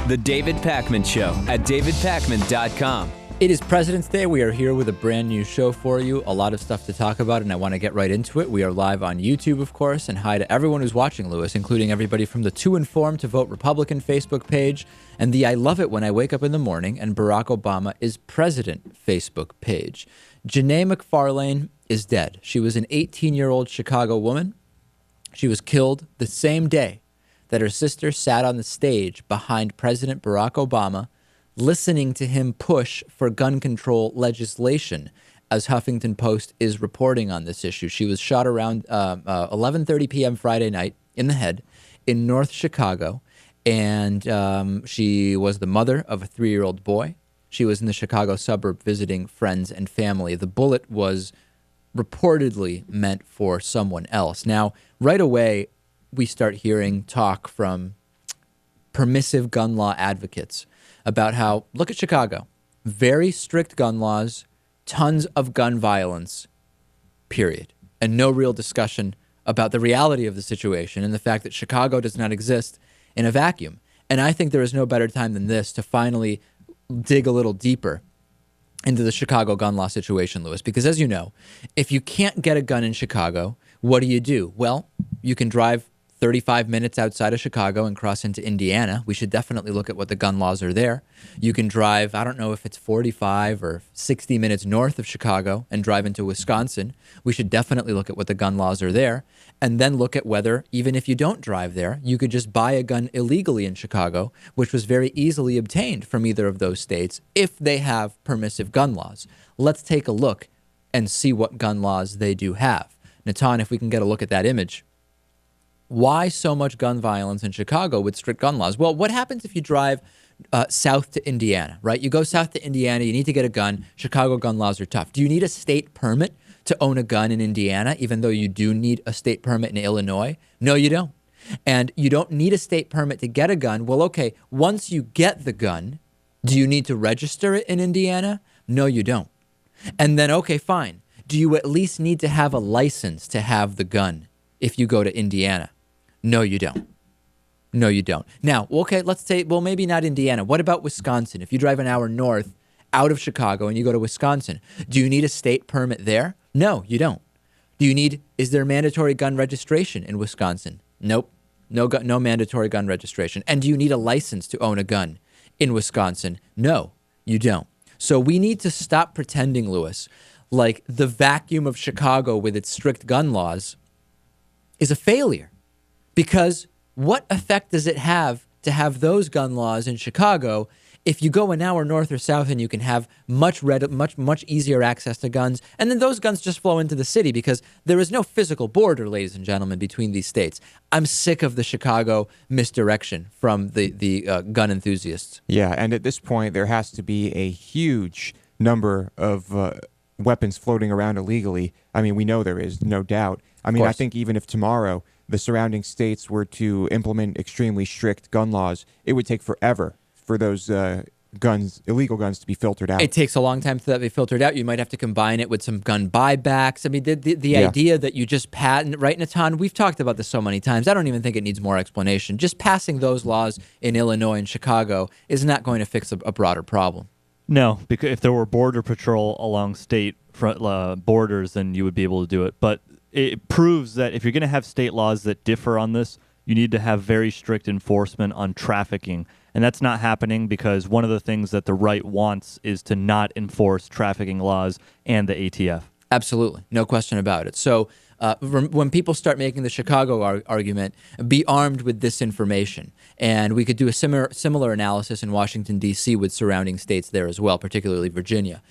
The David Pakman Show at davidpakman.com. It is President's Day. We are here with a brand new show for you. A lot of stuff to talk about, and I want to get right into it. We are live on YouTube, of course, and hi to everyone who's watching, Lewis, including everybody from the Too Informed to Vote Republican Facebook page and the I Love It When I Wake Up in the Morning and Barack Obama is President Facebook page. Janae McFarlane is dead. She was an 18-year-old Chicago woman. She was killed the same day that her sister sat on the stage behind President Barack Obama listening to him push for gun control legislation, as Huffington Post is reporting on this issue. She was shot around 11:30 p.m. Friday night in the head in North Chicago, and she was the mother of a 3-year-old boy. She was in the Chicago suburb visiting friends and family. The bullet was reportedly meant for someone else. Now, right away, we start hearing talk from permissive gun law advocates about how, look at Chicago, very strict gun laws, tons of gun violence, period. And no real discussion about the reality of the situation and the fact that Chicago does not exist in a vacuum. And I think there is no better time than this to finally dig a little deeper into the Chicago gun law situation, Lewis, because as you know, if you can't get a gun in Chicago, what do? Well, you can drive 35 minutes outside of Chicago and cross into Indiana. We should definitely look at what the gun laws are there. You can drive, I don't know if it's 45 or 60 minutes north of Chicago and drive into Wisconsin. We should definitely look at what the gun laws are there, and then look at whether, even if you don't drive there, you could just buy a gun illegally in Chicago, which was very easily obtained from either of those states if they have permissive gun laws. Let's take a look and see what gun laws they do have. Natan, if we can get a look at that image. Why so much gun violence in Chicago with strict gun laws? Well, what happens if you drive south to Indiana, right? You go south to Indiana, you need to get a gun. Chicago gun laws are tough. Do you need a state permit to own a gun in Indiana, even though you do need a state permit in Illinois? No, you don't. And you don't need a state permit to get a gun. Well, okay, once you get the gun, do you need to register it in Indiana? No, you don't. And then, okay, fine. Do you at least need to have a license to have the gun if you go to Indiana? No, you don't. No, you don't. Now, okay, let's say, well, maybe not Indiana. What about Wisconsin? If you drive an hour north out of Chicago and you go to Wisconsin, do you need a state permit there? No, you don't. Is there mandatory gun registration in Wisconsin? Nope. No mandatory gun registration. And do you need a license to own a gun in Wisconsin? No, you don't. So we need to stop pretending, Lewis, like the vacuum of Chicago with its strict gun laws is a failure. Because what effect does it have to have those gun laws in Chicago if you go an hour north or south and you can have much easier access to guns, and then those guns just flow into the city because there is no physical border, ladies and gentlemen, between these states. I'm sick of the Chicago misdirection from the gun enthusiasts. Yeah, and at this point, there has to be a huge number of weapons floating around illegally. I mean, we know there is, no doubt. I mean, I think even if tomorrow the surrounding states were to implement extremely strict gun laws, it would take forever for those illegal guns to be filtered out. It takes a long time for that to be filtered out. You might have to combine it with some gun buybacks. I mean, the idea that you just patent, right, Natan? We've talked about this so many times. I don't even think it needs more explanation. Just passing those laws in Illinois and Chicago is not going to fix a broader problem. No, because if there were border patrol along state borders, then you would be able to do it. But it proves that if you're going to have state laws that differ on this, you need to have very strict enforcement on trafficking. And that's not happening because one of the things that the right wants is to not enforce trafficking laws and the ATF. Absolutely. No question about it. So when people start making the Chicago argument, be armed with this information. And we could do a similar analysis in Washington, D.C. with surrounding states there as well, particularly Virginia.